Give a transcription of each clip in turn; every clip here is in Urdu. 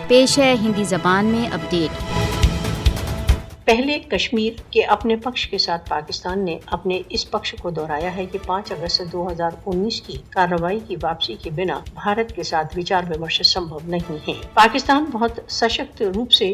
پیش ہے ہندی زبان میں اپڈیٹ۔ پہلے کشمیر کے اپنے پکش کے ساتھ پاکستان نے اپنے اس پکش کو دہرایا ہے کہ 5 اگست 2019 کی کارروائی کی واپسی کے بنا بھارت کے ساتھ وچار ومرش سمبھو نہیں ہے۔ پاکستان بہت سشکت روپ سے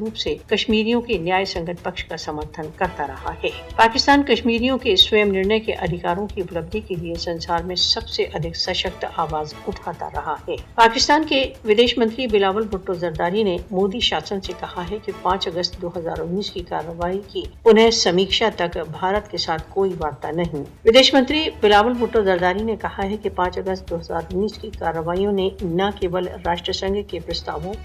روپ سے کشمیریوں کے نیائے سنگت پکش کا سمرتھن کرتا رہا ہے۔ پاکستان کشمیریوں کے سویم نرنے کے ادھیکاروں کی اپلبدھی کے لیے سنسار میں سب سے ادھک سشکت آواز اٹھاتا رہا ہے۔ پاکستان کے ودیش منتری بلاول بھٹو زرداری نے مودی شاسن سے کہا ہے کہ 5 اگست 2019 کی کارروائی کی پنہ سمیکشا تک بھارت کے ساتھ کوئی وارتا نہیں۔ ودیش منتری بلاول بھٹو زرداری نے کہا ہے کہ 5 اگست 2019 کی کارروائیوں نے نہ کیول راشٹر سنگھ کے پرستاووں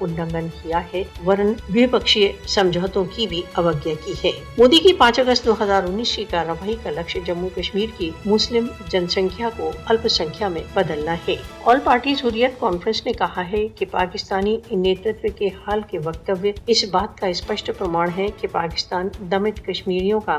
النگھن کیا ہے ورن دوپکشیہ سمجھوتوں کی بھی اوگیا کی ہے۔ مودی کی 5 اگست 2019 کی کارروائی کا لکشیہ جموں کشمیر کی مسلم جن سنکھیا کو الپ سنکھیا میں بدلنا ہے۔ آل پارٹیز حریت کانفرنس نے کہا ہے کہ پاکستانی نیترتو کے حال کے وکتویہ اس بات کا اسپشٹ پرمان ہے کہ پاکستان دمت کشمیریوں کا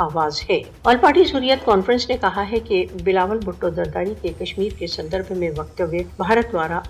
آواز ہے۔ آل پارٹیز حریت کانفرنس نے کہا ہے کہ بلاول بھٹو زرداری کے کشمیر کے سندربھ میں وکتویہ بھارت دوارا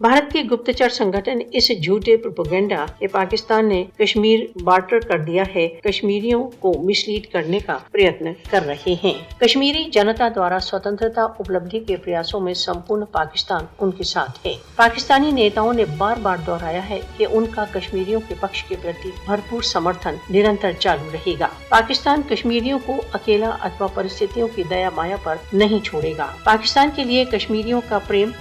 بھارت کے گپتچر سنگھن اس جھوٹے پروپیگنڈا کہ پاکستان نے کشمیر بارٹر کر دیا ہے کشمیریوں کو مسلیڈ کرنے کا پریتن کر رہے ہیں۔ کشمیری جنتا دوارا سوتنترتا اپلبدھی کے پریاسوں میں سمپورن پاکستان ان کے ساتھ ہے۔ پاکستانی نیتاؤں نے بار بار دہرایا ہے کہ ان کا کشمیریوں کے پکش کے پرتی بھرپور سمرتھن نرنتر چالو رہے گا۔ پاکستان کشمیریوں کو اکیلا اتوا پرستھتیوں کی دیا مایا پر نہیں چھوڑے گا۔ پاکستان کے لیے کشمیریوں کا پریم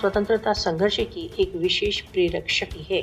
سوتنترتا سنگھرش کی ایک وشیش پریرک شکتی ہے۔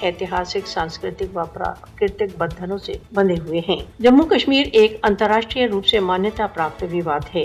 ایتہاسک سانسکرتک و پراکرتک بندھنوں سے بندھے ہوئے ہیں۔ جموں کشمیر ایک انترراشٹریہ روپ سے مانیتا پراپت وواد ہے